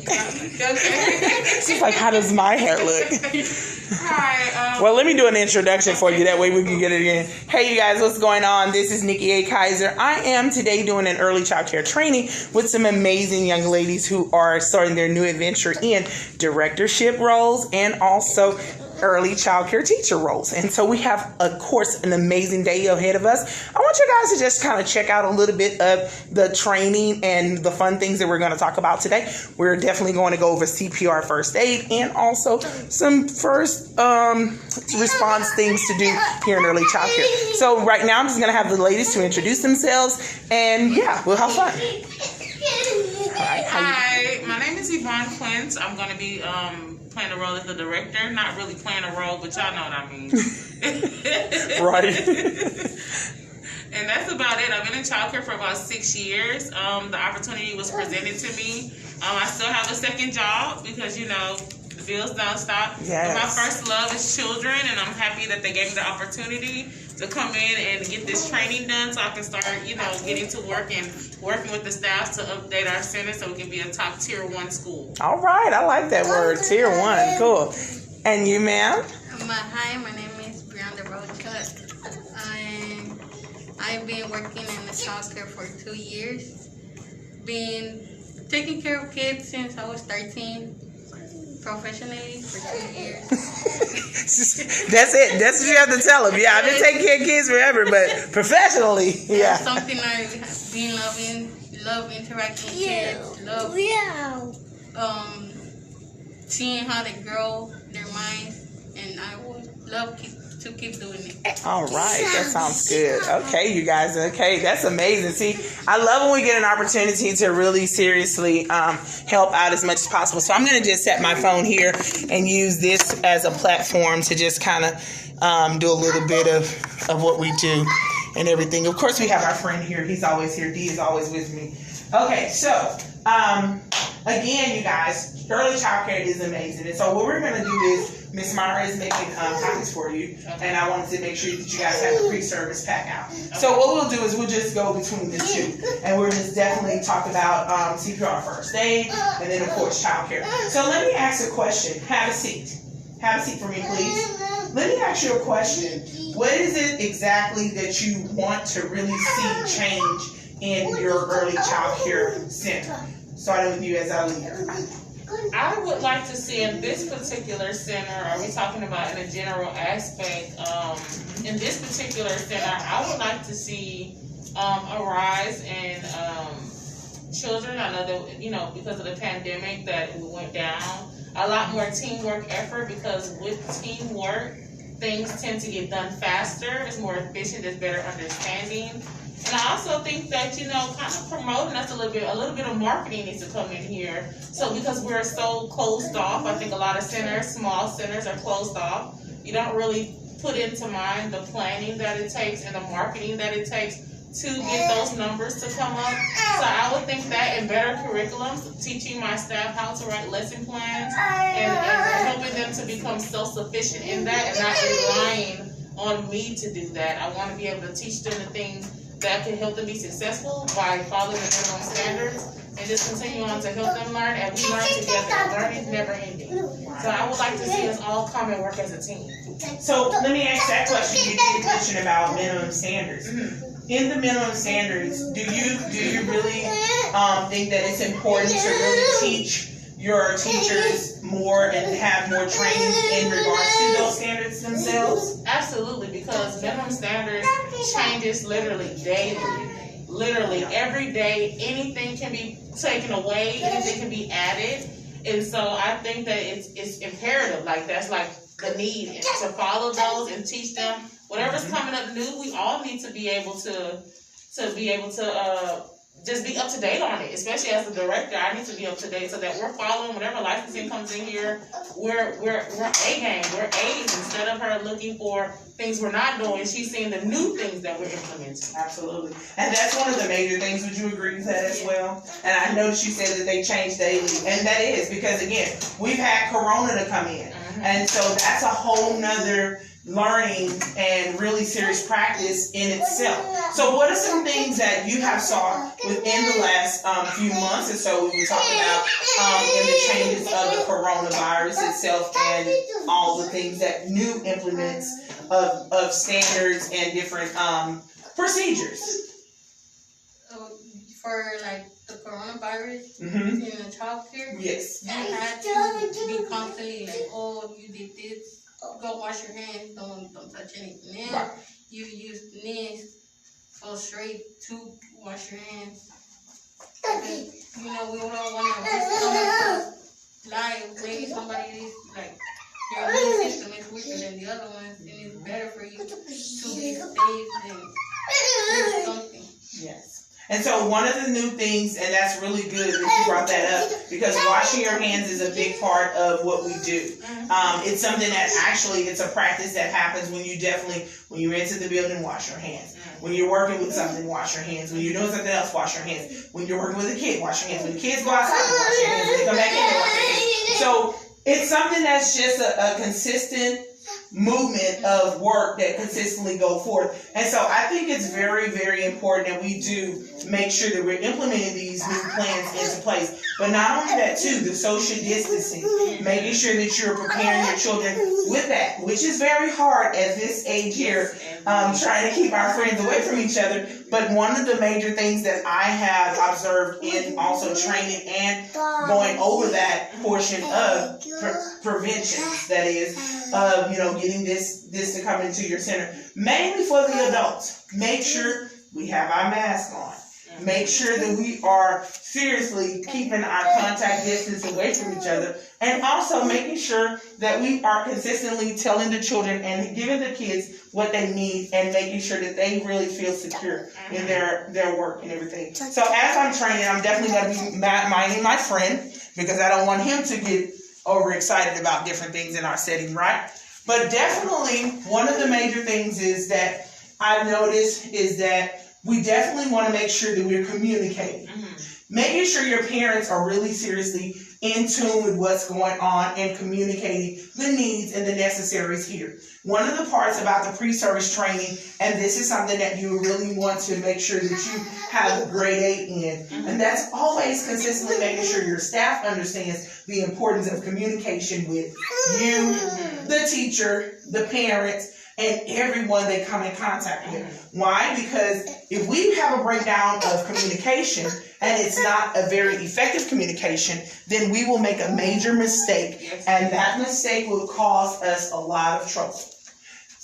Okay. She's like, how does my hair look? Hi. Well, let me do an introduction for you. That way we can get it in. Hey, you guys, what's going on? This is Nikki A. Kaiser. I am today doing an early child care training with some amazing young ladies who are starting their new adventure in directorship roles and also early child care teacher roles. And so we have, of course, an amazing day ahead of us. I want you guys to just kind of check out a little bit of the training and the fun things that we're going to talk about today. We're definitely going to go over CPR first aid and also some first response things to do here in early child care. So right now I'm just going to have the ladies to introduce themselves, and yeah, we'll have fun. Hi, my name is Yvonne Quint. I'm going to be playing a role as the director. Not really playing a role, but y'all know what I mean. Right. And that's about it. I've been in childcare for about 6 years. The opportunity was presented to me. I still have a second job because, you know, the bills don't stop. Yes. But my first love is children, and I'm happy that they gave me the opportunity to come in and get this training done so I can start, you know, getting to work and working with the staff to update our center so we can be a top tier 1 school. All right. I like that word, tier 1. Cool. And you, ma'am? Hi, my name is Brianna Rocha. I've been working in the childcare for 2 years. Been taking care of kids since I was 13. Professionally for 2 years. That's it. That's what you have to tell them. Yeah, I've been taking care of kids forever, but professionally, yeah. Something I've been love interacting with kids, love seeing how they grow their minds, and I would love to keep doing it. All right, that sounds good. Okay, you guys. Okay, that's amazing. See, I love when we get an opportunity to really seriously help out as much as possible. So I'm going to just set my phone here and use this as a platform to just kind of do a little bit of what we do and everything. Of course, we have our friend here. He's always here. Dee is always with me. Okay, so again, you guys, early child care is amazing. And so what we're going to do is Miss Mara is making copies for you, and I wanted to make sure that you guys have the pre-service pack out. So what we'll do is we'll just go between the two, and we'll just definitely talk about CPR first aid, and then of course child care. So let me ask a question. Have a seat. Have a seat for me, please. Let me ask you a question. What is it exactly that you want to really see change in your early child care center? Starting with you as our leader. I would like to see in this particular center, are we talking about in a general aspect, in this particular center, I would like to see a rise in children. I know that, you know, because of the pandemic that we went down, a lot more teamwork effort, because with teamwork, things tend to get done faster, it's more efficient, there's better understanding. And I also think that, you know, kind of promoting us a little bit of marketing needs to come in here. So because we're so closed off, I think a lot of centers, small centers, are closed off. You don't really put into mind the planning that it takes and the marketing that it takes to get those numbers to come up. So I would think that, in better curriculums, teaching my staff how to write lesson plans and helping them to become self-sufficient in that and not relying on me to do that. I want to be able to teach them the things that can help them be successful by following the minimum standards and just continue on to help them learn, and we learn together. Learning is never ending. So I would like to see us all come and work as a team. So let me ask that question. You did mention about minimum standards. Mm-hmm. In the minimum standards, do you really think that it's important to really teach your teachers more and have more training in regards to those standards themselves? Absolutely, because minimum standards changes literally daily. Literally every day, anything can be taken away, anything can be added. And so I think that it's imperative, like that's like the need to follow those and teach them whatever's coming up new. We all need to be able to just be up to date on it, especially as a director. I need to be up to date so that we're following whatever licensing comes in here. We're A game. We're A's, instead of her looking for things we're not doing. She's seeing the new things that we're implementing. Absolutely, and that's one of the major things. Would you agree with that as well? And I noticed you said that they change daily, and that is because again we've had Corona to come in, and so that's a whole nother learning and really serious practice in itself. So what are some things that you have saw within the last few months or so we were talking about in the changes of the coronavirus itself and all the things that new implements of standards and different procedures? For like the coronavirus Mm-hmm. in the childcare, Yes. you had to be constantly like, oh, you did this, go wash your hands, don't touch anything else. Right. You use this, go straight to wash your hands. Because, you know, we don't want to risk someone's life. Maybe somebody is like, your immune system is weaker than the other ones, and it's better for you to be safe than do something. Yes. And so one of the new things, and that's really good that you brought that up, because washing your hands is a big part of what we do. It's something that actually, it's a practice that happens when you enter the building, wash your hands. When you're working with something, wash your hands. When you're doing something else, wash your hands. When you're working with a kid, wash your hands. When the kids go outside, wash your hands. When they come back in, they wash their hands. So it's something that's just a consistent movement of work that consistently go forth. And so I think it's very, very important that we do make sure that we're implementing these new plans into place. But not only that too, the social distancing, making sure that you're preparing your children with that, which is very hard at this age here, trying to keep our friends away from each other. But one of the major things that I have observed in also training and going over that portion of prevention, that is, of, you know, getting this to come into your center, mainly for the adults. Make sure we have our mask on. Make sure that we are seriously keeping our contact distance away from each other, and also making sure that we are consistently telling the children and giving the kids what they need, and making sure that they really feel secure in their work and everything. So as I'm training, I'm definitely going to be minding my friend, because I don't want him to get overexcited about different things in our setting, right? But definitely one of the major things is that I've noticed is that we definitely want to make sure that we're communicating. Making sure your parents are really seriously in tune with what's going on and communicating the needs and the necessaries here. One of the parts about the pre-service training, and this is something that you really want to make sure that you have a grade 8 in, and that's always consistently making sure your staff understands the importance of communication with you, the teacher, the parents, and everyone they come in contact with. Why? Because if we have a breakdown of communication and it's not a very effective communication, then we will make a major mistake, and that mistake will cause us a lot of trouble.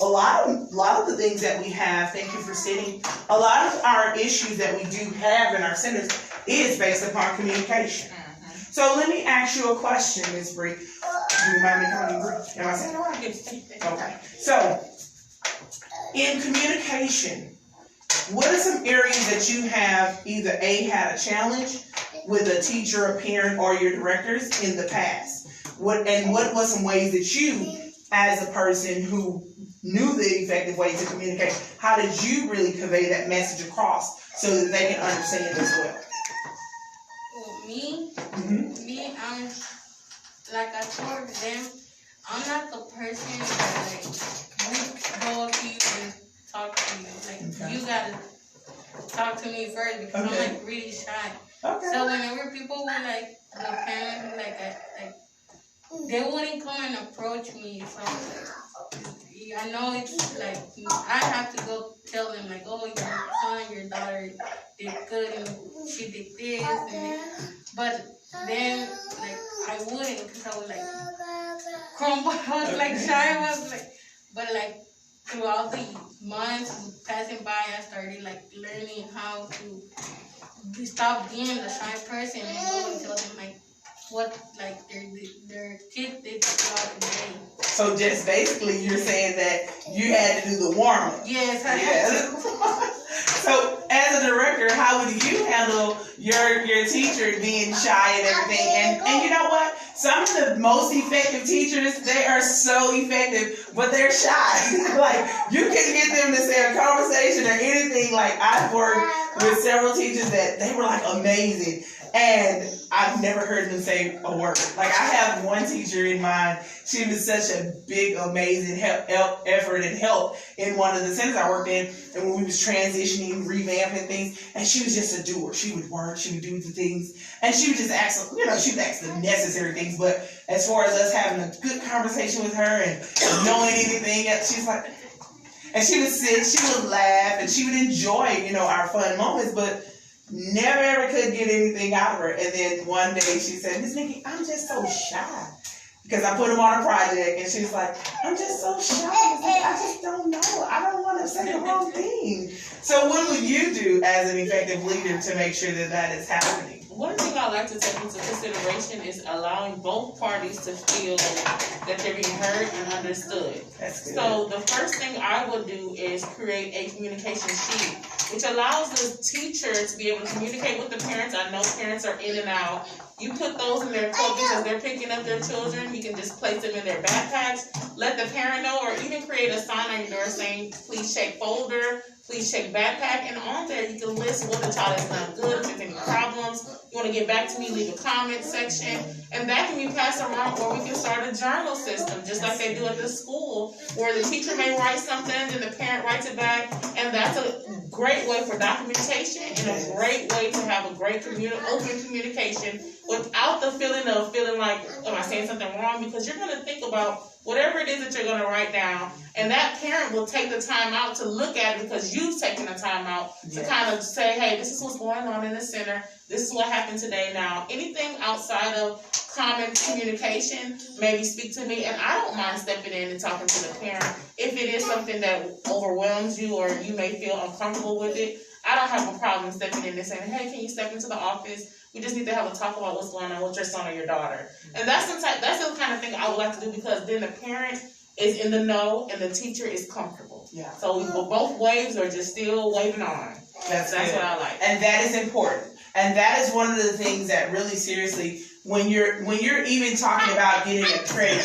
A lot of the things that we have, thank you for sitting, a lot of our issues that we do have in our centers is based upon communication. So let me ask you a question, Ms. Bree. Do you mind me calling you Bree? Am I saying it? Okay. So, in communication, what are some areas that you have either A, had a challenge with a teacher, a parent, or your directors in the past? What were some ways that you, as a person who knew the effective ways to communicate, how did you really convey that message across so that they can understand as well? Well, me, I'm, like I told them, I'm not the person that, like, would go up to you and talk to you. Like, you gotta talk to me first, because I'm, like, really shy. So whenever people were, like, the parents, like, they wouldn't come and approach me. So, I know it's, like, I have to go tell them, like, oh, your son, your daughter did good, and she did this, but then, like, I wouldn't, because I was, like, crumble. I was, like, shy. I was, like, but, like, throughout the months passing by, I started, like, learning how to stop being the shy person and go and tell them, like, what, like, their kid did throughout the day. So just basically you're saying that you had to do the warm-up. Yes, I had to. So as a director, how would you handle your teacher being shy and everything? And you know what? Some of the most effective teachers, they are so effective, but they're shy. Like, you can get them to say a conversation or anything. Like, I've worked with several teachers that they were, like, amazing. And I've never heard them say a word. Like, I have one teacher in mind. She was such a big, amazing effort and help in one of the centers I worked in. And when we was transitioning, revamping things, and she was just a doer. She would work, she would do the things, and she would just ask, she would ask the necessary things. But as far as us having a good conversation with her and knowing anything, she's like, and she would sit, she would laugh, and she would enjoy, our fun moments, but never ever could get anything out of her. And then one day she said, Miss Nikki, I'm just so shy. Because I put him on a project, and she's like, I'm just so shy. I just don't know. I don't want to say the wrong thing. So what would you do as an effective leader to make sure that that is happening? One thing I like to take into consideration is allowing both parties to feel that they're being heard and understood. That's good. So the first thing I would do is create a communication sheet, which allows the teacher to be able to communicate with the parents. I know parents are in and out. You put those in their coat because they're picking up their children. You can just place them in their backpacks. Let the parent know, or even create a sign on your door saying, please check folder, please check backpack. And on there, you can list what the child has done good, if there's any problems. You want to get back to me, leave a comment section. And that can be passed around, or we can start a journal system, just like they do at the school, where the teacher may write something, then the parent writes it back. And that's a great way for documentation and a great way to have a great open communication without the feeling like, am I saying something wrong? Because you're going to think about whatever it is that you're going to write down, and that parent will take the time out to look at it because you've taken the time out to kind of say, hey, this is what's going on in the center. This is what happened today. Now, anything outside of common communication, maybe speak to me, and I don't mind stepping in and talking to the parent. If it is something that overwhelms you or you may feel uncomfortable with it, I don't have a problem stepping in and saying, hey, can you step into the office? We just need to have a talk about what's going on with your son or your daughter. And that's the kind of thing I would like to do, because then the parent is in the know and the teacher is comfortable. Yeah. So both waves are just still waving on. That's what I like. And that is important. And that is one of the things that really seriously, when you're even talking about getting accredited,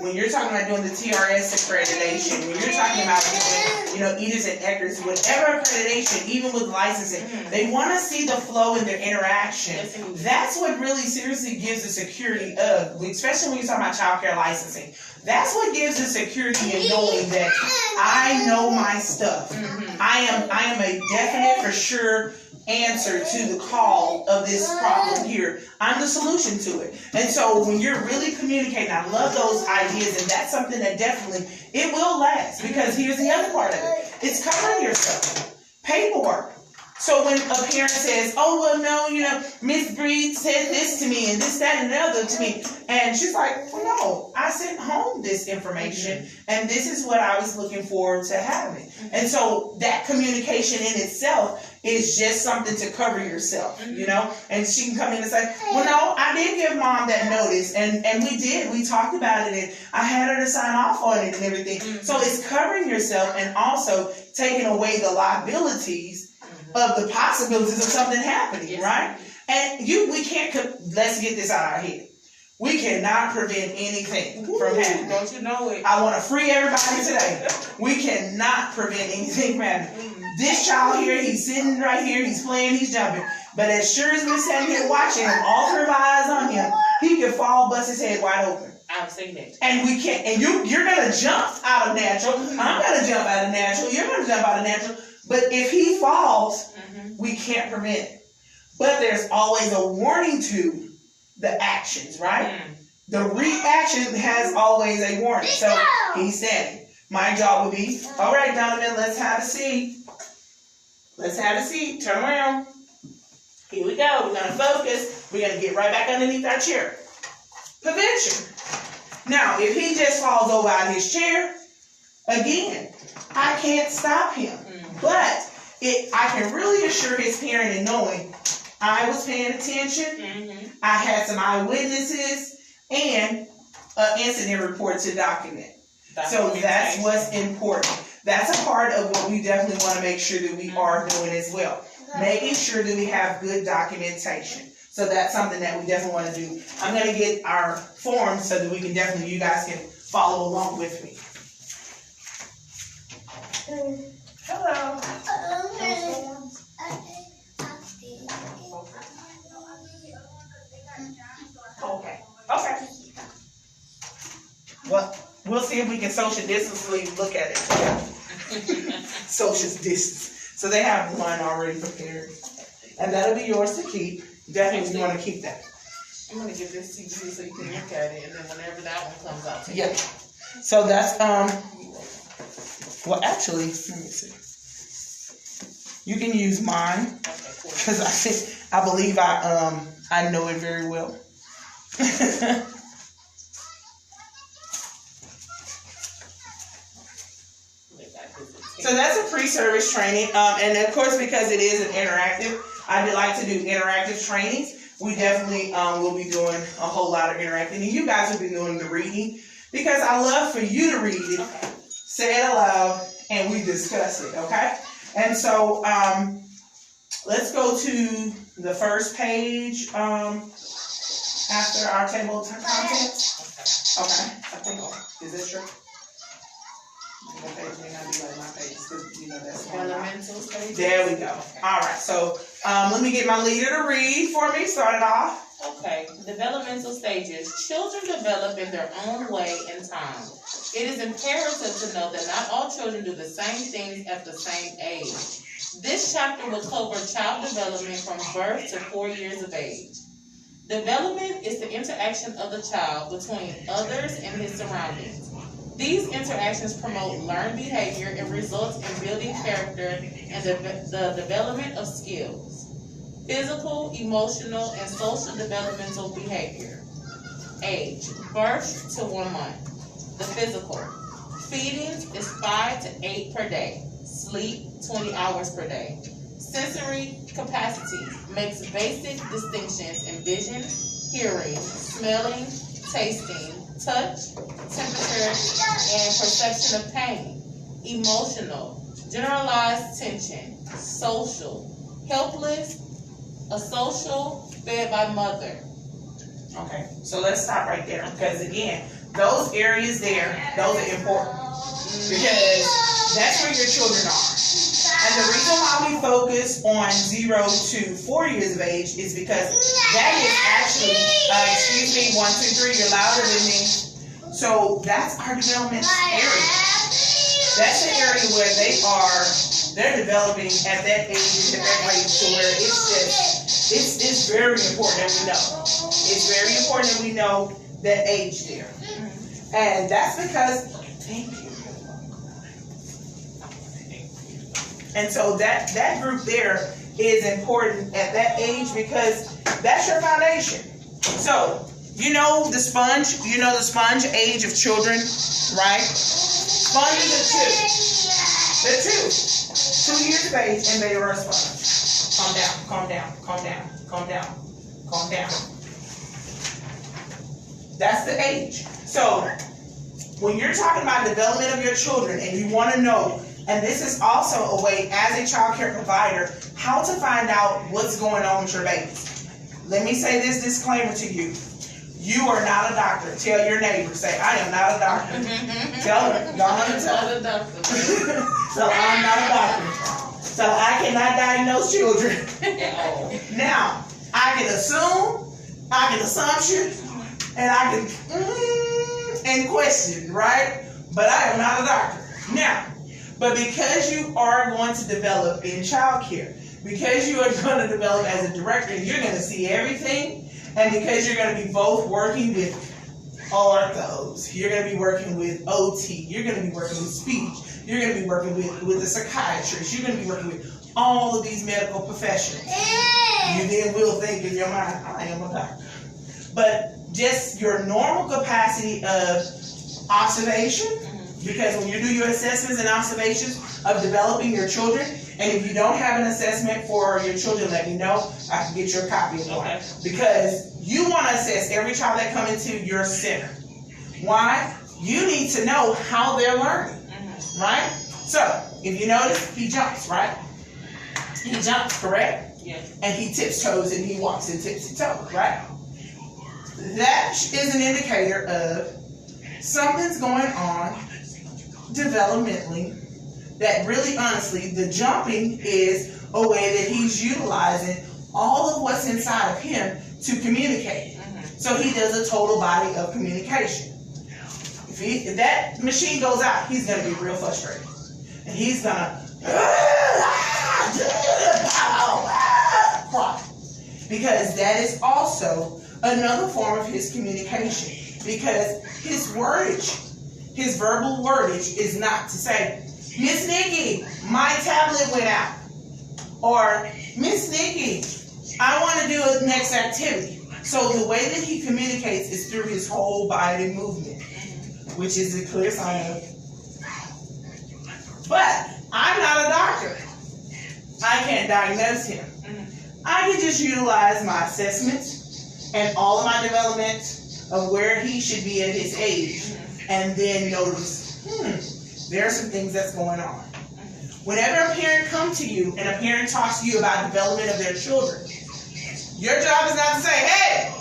when you're talking about doing the TRS accreditation, when you're talking about doing, EDIS and ECRS, whatever accreditation, even with licensing, they want to see the flow in their interaction. That's what really seriously gives the security of, especially when you're talking about childcare licensing. That's what gives the security in knowing that I know my stuff. I am a definite, for sure, answer to the call of this problem here. I'm the solution to it. And so when you're really communicating, I love those ideas, and that's something that definitely, it will last, because here's the other part of it. It's covering yourself. Paperwork. So when a parent says, oh, well, no, Miss Breed said this to me and this, that, and the other to me. And she's like, well, no, I sent home this information and this is what I was looking forward to having. And so that communication in itself is just something to cover yourself, And she can come in and say, well, no, I did give mom that notice. And we did. We talked about it, and I had her to sign off on it and everything. So it's covering yourself and also taking away the liabilities of the possibilities of something happening, right? And we can't, let's get this out of our head. We cannot prevent anything from happening. Don't you know it? I want to free everybody today. We cannot prevent anything from happening. This child here, he's sitting right here, he's playing, he's jumping. But as sure as we're sitting here watching him, all three of our eyes on him, he can fall, bust his head wide open. I've seen it. And we can't, and you're going to jump out of natural. I'm going to jump out of natural. You're going to jump out of natural. But if he falls, we can't prevent it. But there's always a warning to the actions, right? The reaction has always a warning. So he's standing. My job would be, all right, Donovan, let's have a seat. Let's have a seat. Turn around. Here we go. We're going to focus. We're going to get right back underneath our chair. Prevention. Now, if he just falls over out of his chair, again, I can't stop him. But I can really assure his parent in knowing I was paying attention, I had some eyewitnesses, and an incident report to document. So that's what's important. That's a part of what we definitely want to make sure that we are doing as well. Making sure that we have good documentation. So that's something that we definitely want to do. I'm going to get our forms so that we can definitely, you guys can follow along with me. Hello. Well, we'll see if we can social distantly look at it. Social distance. So they have one already prepared. And that'll be yours to keep. Definitely you want to keep that. I'm going to give this to you so you can look at it, and then whenever that one comes out. Yeah. So that's, well, actually, let me see. You can use mine, because I believe I know it very well. So that's a pre-service training, and of course, because it is an interactive, I do like to do interactive trainings. We definitely will be doing a whole lot of interacting, and you guys will be doing the reading, because I love for you to read it, say it aloud, and we discuss it, okay? And so, let's go to the first page after our table of contents. Okay, I think, is that true? That page may not be like my page, because you know that's Developmental Stages. There we go. All right, so let me get my leader to read for me. Start it off. Okay, developmental stages. Children develop in their own way and time. It is imperative to know that not all children do the same things at the same age. This chapter will cover child development from birth to 4 years of age. Development is the interaction of the child between others and his surroundings. These interactions promote learned behavior and result in building character and the development of skills. Physical, emotional, and social developmental behavior. Age, birth to 1 month. The physical. Feeding is 5 to 8 per day. Sleep, 20 hours per day. Sensory capacity makes basic distinctions in vision, hearing, smelling, tasting, touch, temperature, and perception of pain. Emotional, generalized tension. Social, helpless, asocial, fed by mother. Okay, so let's stop right there, because again, those areas there, those are important, because that's where your children are. And the reason why we focus on 0 to 4 years of age is because that is actually, 1, 2, 3, you're louder than me. So that's our development area. That's the area where they're developing at that age, at that rate, to where it's very important that we know. It's very important that we know that age there. And that's because, thank you. And so that group there is important at that age, because that's your foundation. So, you know the sponge age of children, right? Sponges are 2. They're 2 years of age, and they are a sponge. Calm down, calm down, calm down, calm down, calm down. That's the age. So, when you're talking about development of your children, and you want to know, and this is also a way, as a child care provider, how to find out what's going on with your babies. Let me say this disclaimer to you. You are not a doctor. Tell your neighbor, say, I am not a doctor. Tell her, go on and tell her. So I'm not a doctor. So I cannot diagnose children. Now, I can assume, I can assumption, and I can and question, right? But I am not a doctor. Now, but because you are going to develop in childcare, because you are going to develop as a director, you're going to see everything, and because you're going to be both working with orthos, you're going to be working with OT, you're going to be working with speech, you're going to be working with a psychiatrist, you're going to be working with all of these medical professionals. You then will think in your mind, I am a doctor. But just your normal capacity of observation, because when you do your assessments and observations of developing your children, and if you don't have an assessment for your children, let me know. I can get you a copy of one. Okay. Because you want to assess every child that comes into your center. Why? You need to know how they're learning, right? So, if you notice, he jumps, right? He jumps, correct? Yes. And he tiptoes and he walks in tipsy-toes, right? That is an indicator of something's going on developmentally, that really honestly, the jumping is a way that he's utilizing all of what's inside of him to communicate. So he does a total body of communication. If if that machine goes out, he's going to be real frustrated. And he's going to cry. Because that is also another form of his communication. Because his wordage, his verbal wordage is not to say, Miss Nikki, my tablet went out. Or, Miss Nikki, I want to do a next activity. So the way that he communicates is through his whole body movement, which is a clear sign of. But I'm not a doctor. I can't diagnose him. I can just utilize my assessments and all of my development of where he should be at his age, and then notice, there are some things that's going on. Whenever a parent comes to you and a parent talks to you about development of their children, your job is not to say, hey,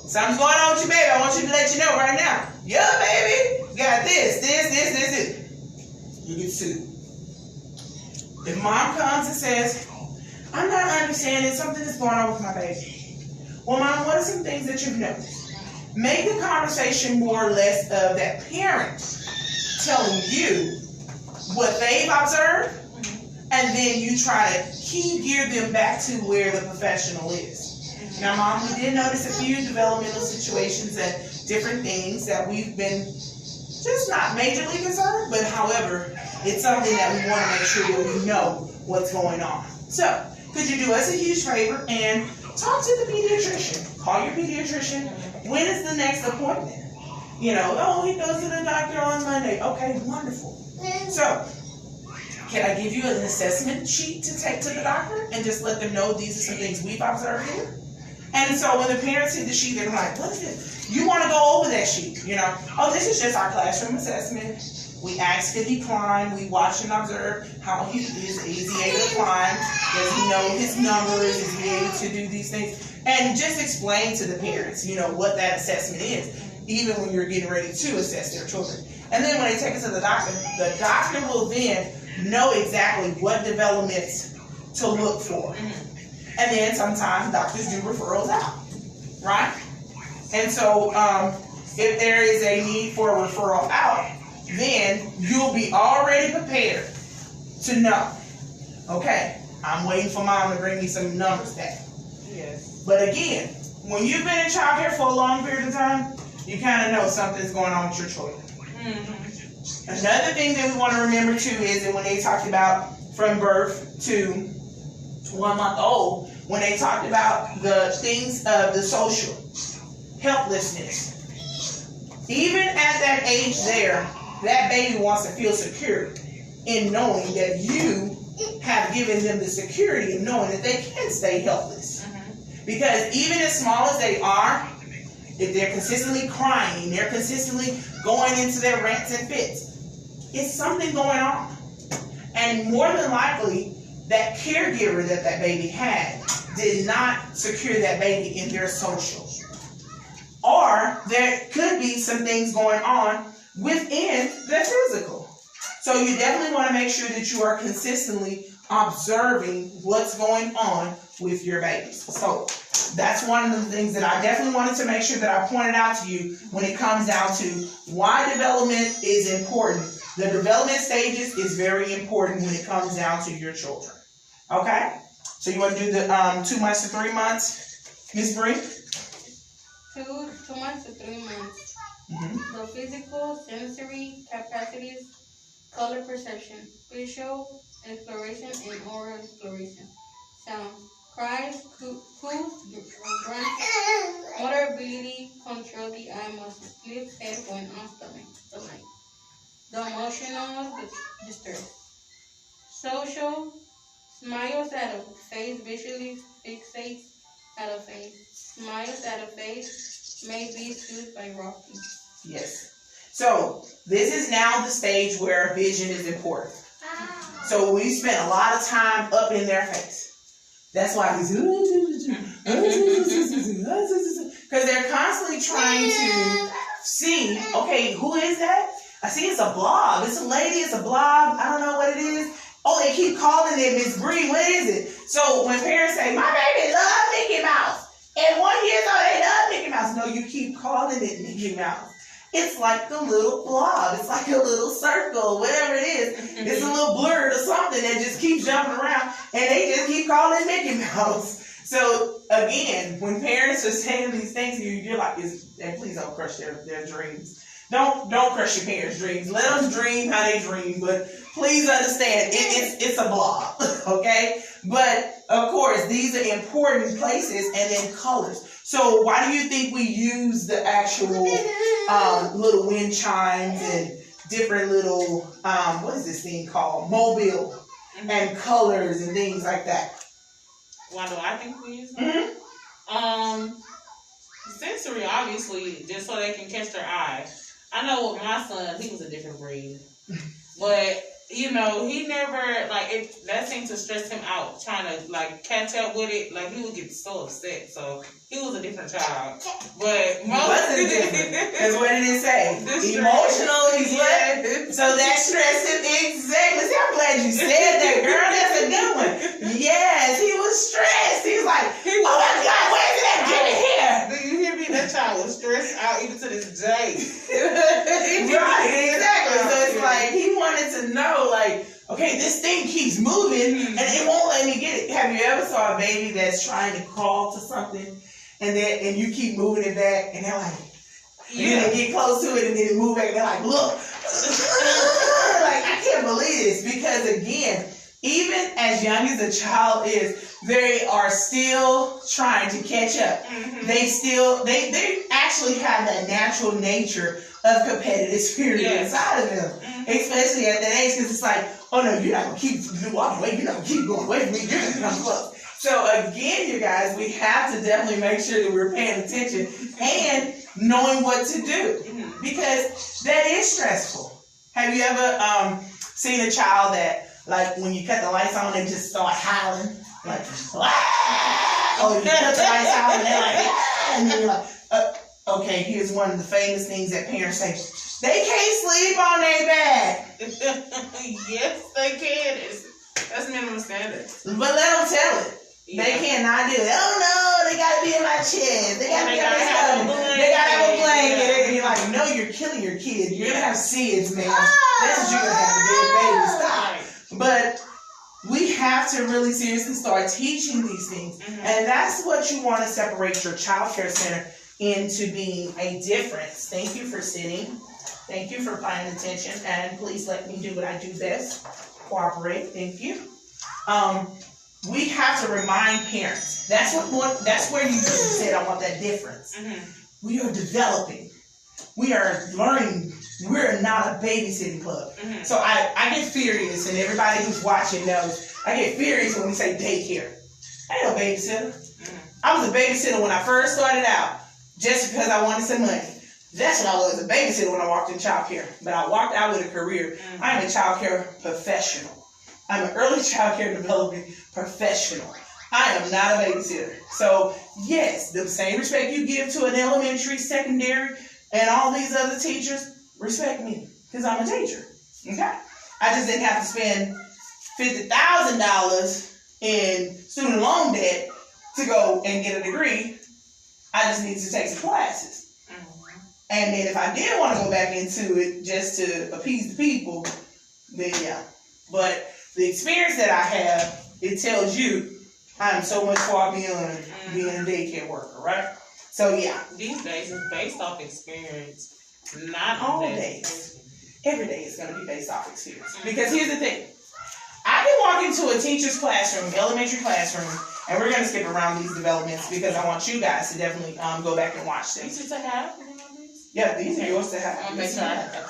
something's going on with your baby. I want you to let you know right now. Yeah, baby, got this. You get sued. If mom comes and says, I'm not understanding, something is going on with my baby. Well, mom, what are some things that you've noticed? Make the conversation more or less of that parent telling you what they've observed, and then you try to key gear them back to where the professional is. Now, mom, we did notice a few developmental situations and different things that we've been just not majorly concerned, but however, it's something that we want to make sure that we know what's going on. So, could you do us a huge favor and talk to the pediatrician? Call your pediatrician. When is the next appointment? He goes to the doctor on Monday. Okay, wonderful. So, can I give you an assessment sheet to take to the doctor and just let them know these are some things we've observed here? And so when the parents see the sheet, they're like, what is this? You want to go over that sheet, this is just our classroom assessment. We ask if he climb. We watch and observe how he is. Is he able to climb? Does he know his numbers? Is he able to do these things? And just explain to the parents, what that assessment is, even when you're getting ready to assess their children. And then when they take it to the doctor will then know exactly what developments to look for. And then sometimes doctors do referrals out, right? And so if there is a need for a referral out, then you'll be already prepared to know, okay, I'm waiting for mom to bring me some numbers back. Yes. But again, when you've been in childcare for a long period of time, you kind of know something's going on with your children. Another thing that we want to remember too is that when they talked about from birth to 1 month old, when they talked about the things of the social helplessness, even at that age there, that baby wants to feel secure in knowing that you have given them the security of knowing that they can stay helpless. Because even as small as they are, if they're consistently crying, they're consistently going into their rants and fits, it's something going on. And more than likely, that caregiver that baby had did not secure that baby in their social. Or there could be some things going on within the physical. So you definitely want to make sure that you are consistently observing what's going on with your babies. So that's one of the things that I definitely wanted to make sure that I pointed out to you when it comes down to why development is important. The development stages is very important when it comes down to your children. Okay? So you want to do the 2 months to 3 months, Ms. Bree? 2 months to 3 months. The physical, sensory capacities, color perception, visual exploration, and oral exploration. Sounds, cries, coos, grunts, motor ability, control the eye muscles, lift, head when on stomach. The emotional distress. Social, smiles at a face, visually fixates at a face. Smiles at a face may be soothed by rocking. Yes. So this is now the stage where vision is important. So we spend a lot of time up in their face. That's why he's because they're constantly trying to see, okay, who is that? I see it's a blob. It's a lady, it's a blob. I don't know what it is. Oh, they keep calling it Miss Bree. What is it? So when parents say, my baby loves Mickey Mouse. At 1 year old, they love Mickey Mouse. No, you keep calling it Mickey Mouse. it's like a little blob. It's like a little circle, whatever it is. It's a little blur or something that just keeps jumping around, and they just keep calling it Mickey Mouse. So again, when parents are saying these things to you, you're like, and please don't crush their dreams. Don't crush your parents' dreams. Let them dream how they dream, but please understand it's a blob, okay? But of course, these are important places, and then colors. So why do you think we use the actual little wind chimes and different little what is this thing called? Mobile and colors and things like that? Why do I think we use them? Sensory, obviously, just so they can catch their eye. I know with my son, he was a different breed. But, you know, he never, like, that seemed to stress him out, trying to, like, catch up with it. Like, he would get so upset. So, he was a different child. But, wasn't different. Because what did it say? Emotional, so that stressed him exactly. See, I'm glad you said that, girl. That's a good one. Yes, he was stressed. He was like, oh my God, where's that? Get in here. Do you hear me? That child was stressed out even to this day. Right, exactly. So it's like, he wanted to know, like, okay, this thing keeps moving and it won't let me get it. Have you ever saw a baby that's trying to crawl to something and you keep moving it back and they're like, then they get close to it and then move back and they're like, look. Like, I can't believe this, because again, even as young as a child is, they are still trying to catch up. They actually have that natural nature of competitive spirit inside of them, especially at that age, because it's like, oh no, you're not going to keep walking away, you're not going to keep going away from me, you're going to come close. So again, you guys, we have to definitely make sure that we're paying attention and knowing what to do, because that is stressful. Have you ever seen a child that, like, when you cut the lights on, they just start howling, like, ah! Or you cut the lights out and they're like, ah! And then you're like, okay, here's one of the famous things that parents say: they can't sleep on their back. Yes, they can. That's minimum standards. But let them tell it. Yeah. They cannot do it. Oh no, they gotta be in my chest. They gotta be on my stomach. They gotta have a blanket. Yeah. And you're like, no, you're killing your kid. You're gonna have SIDS, man. That's what you're gonna have to do, baby. Stop. But we have to really seriously start teaching these things. And that's what you want to separate your childcare center into being a difference. Thank you for sitting. Thank you for paying attention. And please let me do what I do best. Cooperate. Thank you. We have to remind parents. That's where you said I want that difference. We are developing. We are learning. We're not a babysitting club. So I get furious, and everybody who's watching knows, I get furious when we say daycare. I ain't no babysitter. I was a babysitter when I first started out, just because I wanted some money. That's what I was, a babysitter when I walked in childcare. But I walked out with a career. I'm a childcare professional. I'm an early childcare development professional. I am not a babysitter. So yes, the same respect you give to an elementary, secondary, and all these other teachers, respect me, because I'm a teacher. Okay? I just didn't have to spend $50,000 in student loan debt to go and get a degree. I just needed to take some classes. And then if I did want to go back into it just to appease the people, then yeah. But the experience that I have, it tells you I'm so much far beyond being a daycare worker, right? So yeah. These days it's based off experience, not all days. Every day is going to be based off experience. Because here's the thing. I can walk into a teacher's classroom, elementary classroom, and we're going to skip around these developments because I want you guys to definitely go back and watch them. These is to have? Yeah, these are yours to have.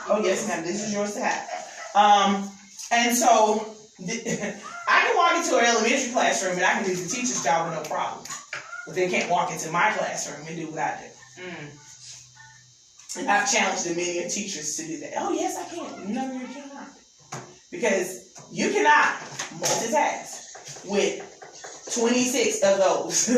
Oh, yes, ma'am. This is yours to have. And so I can walk into an elementary classroom and I can do the teacher's job with no problem. But they can't walk into my classroom and do what I do. And I've challenged many teachers to do that. Oh, yes, I can. No, you cannot. Because you cannot multitask with 26 of those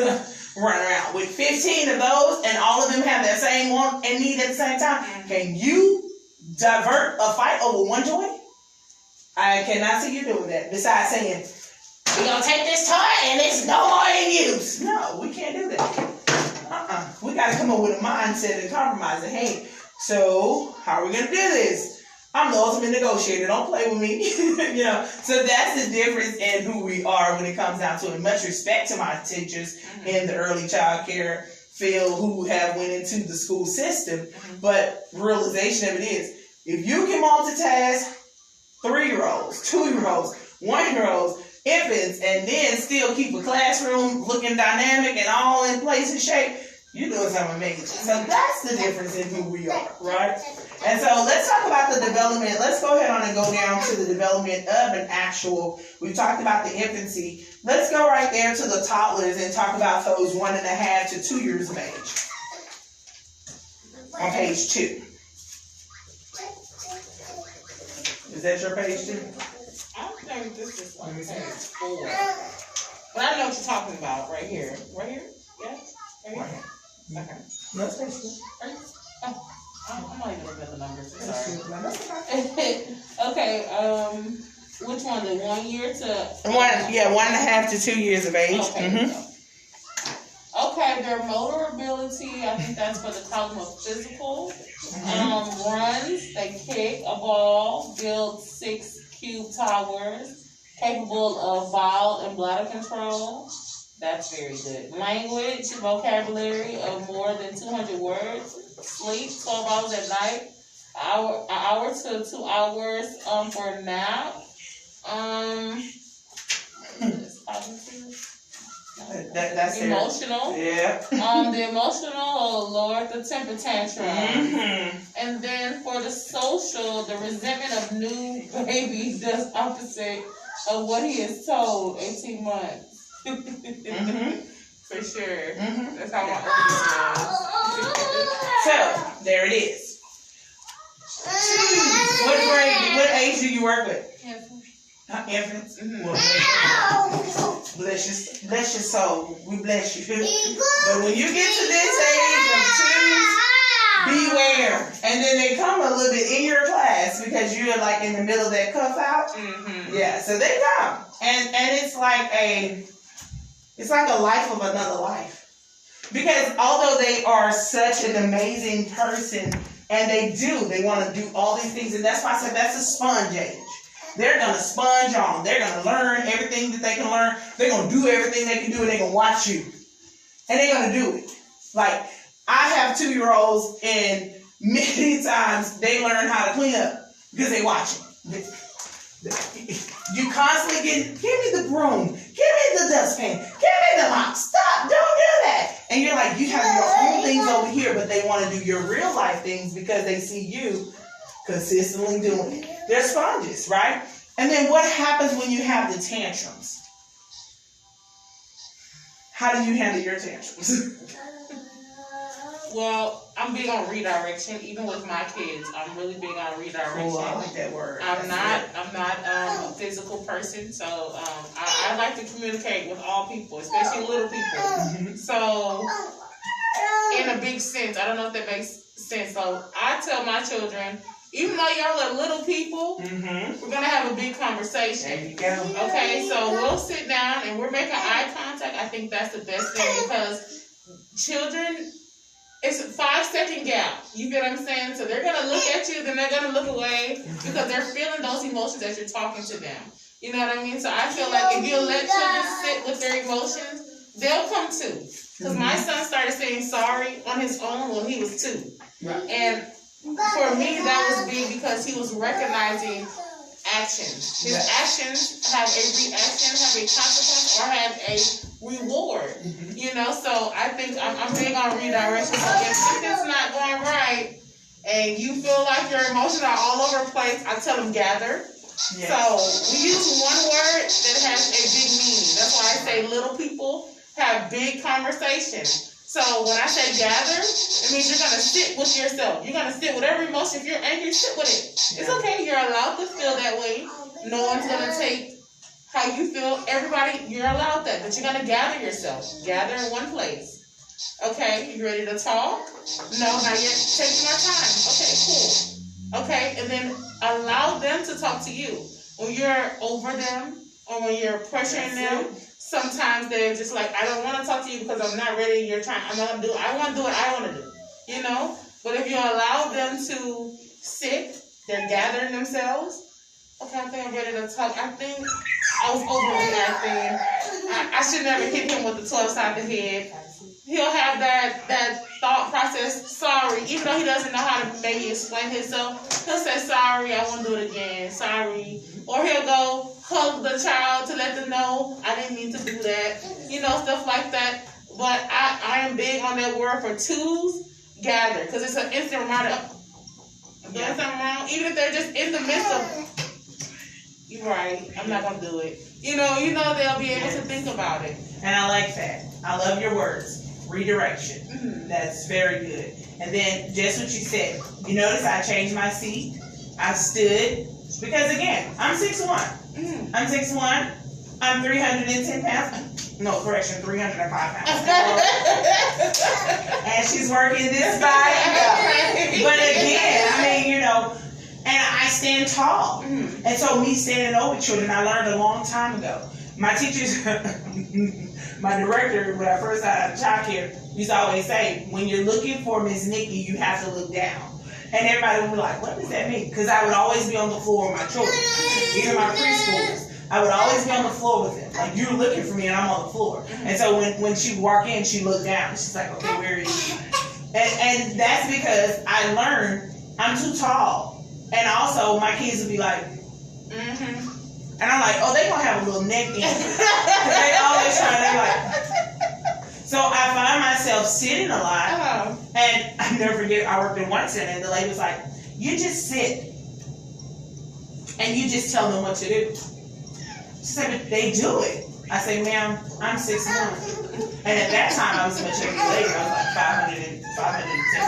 running around. With 15 of those and all of them have that same want and need at the same time. Can you divert a fight over one toy? I cannot see you doing that. Besides saying, we're going to take this toy and it's no more in use. No, we can't do that. We got to come up with a mindset and compromise that, hey, So how are we gonna do this? I'm the ultimate negotiator. Don't play with me. You know, so that's the difference in who we are when it comes down to it. Much respect to my teachers in the early child care field who have went into the school system, but realization of it is, if you can multitask 3-year-olds, 2-year-olds, 1-year-olds, infants, and then still keep a classroom looking dynamic and all in place and shape, you're doing something amazing. So that's the difference in who we are, right? And so let's talk about the development. Let's go ahead on and go down to the development of an actual, we've talked about the infancy. Let's go right there to the toddlers and talk about those 1.5 to 2 years of age. On page 2. Is that your page 2? I don't think this is like page 4. But I know what you're talking about right here. Right here? Yeah? Right here? Okay. No, it's page 2. I'm not even looking at the numbers. Sorry. Okay. Which one? The 1 year to 1.5 to 2 years of age. Okay. Okay. Their motor ability. I think that's for the column of physical. Runs. They kick a ball. Build 6 cube towers. Capable of bowel and bladder control. That's very good. Language, vocabulary of more than 200 words. Sleep 12 hours at night. An hour to 2 hours for a nap. That's emotional. Yeah. The emotional lower the temper tantrum. And then for the social, the resentment of new baby does opposite of what he is told. 18 months. For sure. That's how my So there it is. What age do you work with? Infants. Bless your soul. We bless you. But when you get to this age of 2, beware. And then they come a little bit in your class because you're like in the middle of that cuff out. Yeah, so they come. And it's like a life of another life. Because although they are such an amazing person, and they want to do all these things, and that's why I said that's a sponge age. They're going to sponge on. They're going to learn everything that they can learn. They're going to do everything they can do, and they're going to watch you. And they're going to do it. Like, I have 2-year-olds, and many times they learn how to clean up because they watch it. You constantly give me the broom, give me the dustpan, give me the mop, stop, don't do that. And you're like, you have your own things over here, but they want to do your real life things because they see you consistently doing it. They're sponges, right? And then what happens when you have the tantrums? How do you handle your tantrums? Well, I'm big on redirection. Even with my kids, I'm really big on redirection. Oh, I like that word. I'm not a physical person, so I like to communicate with all people, especially little people. So, in a big sense, I don't know if that makes sense. So, I tell my children, even though y'all are little people, we're gonna have a big conversation. There you go. Okay, so we'll sit down and we're making eye contact. I think that's the best thing because children. It's a 5-second gap. You get what I'm saying? So they're going to look at you, then they're going to look away because they're feeling those emotions as you're talking to them. You know what I mean? So I feel like if you let children sit with their emotions, they'll come too. Because my son started saying sorry on his own when he was 2. Right. And for me, that was big because he was recognizing actions. His actions have a reaction, have a consequence, or have a reward. You know, so I think I'm big on redirection. So if something's not going right and you feel like your emotions are all over the place, I tell them gather. Yes. So we use one word that has a big meaning. That's why I say little people have big conversations. So when I say gather, it means you're going to sit with yourself. You're going to sit with every emotion. If you're angry, sit with it. It's okay. You're allowed to feel that way. No one's going to take how you feel. Everybody, you're allowed that. But you're going to gather yourself. Gather in one place. Okay, you ready to talk? No, not yet. Take more time. Okay, cool. Okay, and then allow them to talk to you. When you're over them or when you're pressuring them, sometimes they're just like, I don't want to talk to you because I'm not ready. I want to do what I want to do. You know? But if you allow them to sit, they're gathering themselves. Okay, I think I'm ready to talk. I think I was overreacting. I should never hit him with the 12-sided head. He'll have that thought process, sorry, even though he doesn't know how to maybe explain himself, he'll say, sorry, I won't do it again, sorry. Or he'll go hug the child to let them know, I didn't mean to do that, stuff like that. But I am big on that word for twos, gather, because it's an instant reminder of, I'm doing something wrong, even if they're just in the midst of, you're right, I'm not going to do it. They'll be able to think about it. And I like that. I love your words. Redirection. Mm-hmm. That's very good. And then just what you said. You notice I changed my seat. I stood. Because again, I'm 6'1". Mm-hmm. I'm 6'1". I'm 310 pounds. No, correction, 305 pounds. And she's working this body up. But again, and I stand tall. Mm-hmm. And so me standing over children, I learned a long time ago. My teachers, my director, when I first got out of Childcare, used to always say, when you're looking for Miss Nikki, you have to look down. And everybody would be like, what does that mean? Because I would always be on the floor with my children, even my preschoolers. I would always be on the floor with them. Like, you're looking for me and I'm on the floor. And so when she would walk in, she looked down. She's like, okay, where is she? And that's because I learned I'm too tall. And also, my kids would be like, mm-hmm. And I'm like, oh, they gonna have a little neck in. They always trying to like. So I find myself sitting a lot. And I never forget, I worked in one center and the lady was like, you just sit and you just tell them what to do. She said, but they do it. I say, ma'am, I'm 6'1". And at that time, I was a much younger lady. I was like 510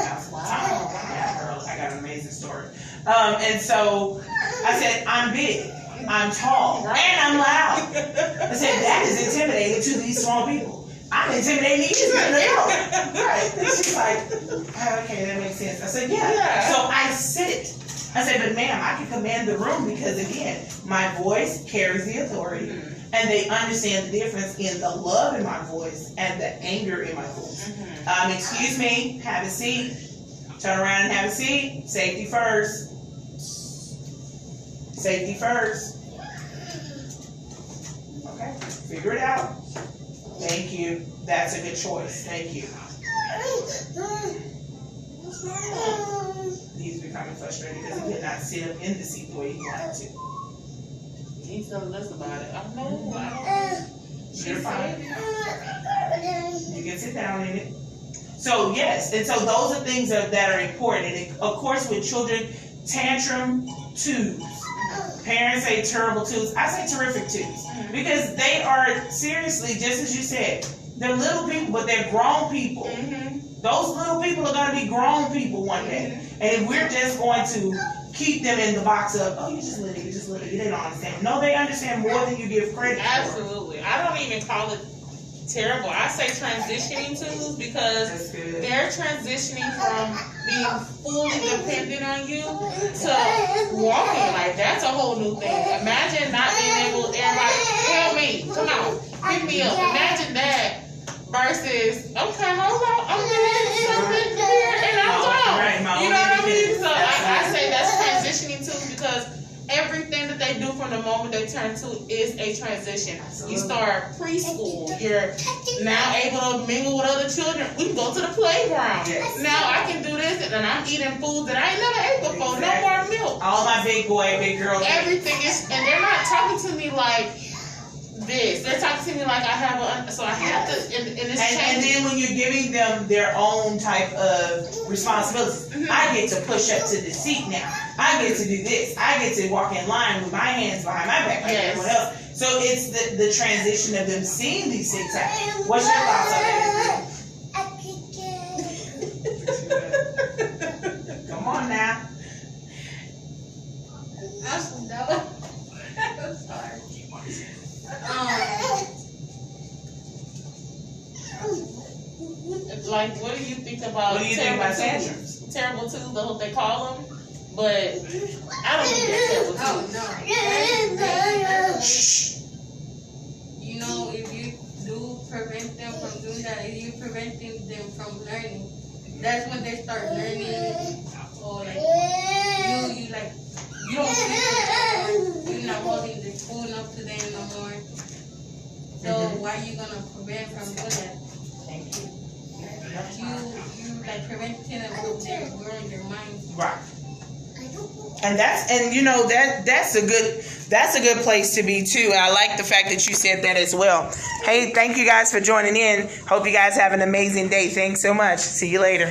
pounds. Wow. Yeah, girl, I got an amazing story. And so I said, I'm big. I'm tall, and I'm loud. I said, that is intimidating to these small people. I'm intimidating you. Right. And she's like, oh, okay, that makes sense. I said, yeah. So I sit. I said, but ma'am, I can command the room because, again, my voice carries the authority, and they understand the difference in the love in my voice and the anger in my voice. Excuse me, have a seat. Turn around and have a seat. Safety first. Safety first. Okay, figure it out. Thank you. That's a good choice. Thank you. He's becoming frustrated because he could not sit up in the seat the way he wanted to. He's telling us about it. I don't. You're fine. You can sit down in it. So yes, and so those are things that are important. And of course, with children, tantrum twos. Parents say terrible twos. I say terrific twos. Because they are, seriously, just as you said, they're little people, but they're grown people. Those little people are going to be grown people one day. And if we're just going to keep them in the box of, oh, you just little, you don't understand. No, they understand more than you give credit for. Absolutely. I don't even call it terrible. I say transitioning twos because they're transitioning from being fully dependent on you to walking. Like, that's a whole new thing. Imagine not being able, everybody, help me, come on, pick me up. Imagine that versus, okay, hold on, I'm doing something here and I'm gone. You know what I mean? So I say that's transitioning twos because everything that they do from the moment they turn 2 is a transition. You start preschool. You're now able to mingle with other children. We can go to the playground. Now I can do this, and I'm eating food that I ain't never ate before. No more milk. All my big boy, big girl. Everything is, and they're not talking to me like this. They're talking to me like I have a, so I have to, and it's and then when you're giving them their own type of responsibilities, I get to push up to the seat now. I get to do this. I get to walk in line with my hands behind my back like everyone else. So it's the transition of them seeing these things happen. What's your thoughts on that? Come on now. I'm sorry. Like, what do you think about? What do you think about tantrums? Terrible twos, that's what they call them. But I don't think they're terrible twos. You know, if you do prevent them from doing that, you're preventing them from learning. that's when they start learning, or like you don't sleep anymore, you're not holding the spoon up to them no more. So why are you gonna prevent from doing that? Thank you. You like preventing them from them growing their minds. Right. And that's a good place to be too. I like the fact that you said that as well. Hey, thank you guys for joining in. Hope you guys have an amazing day. Thanks so much. See you later.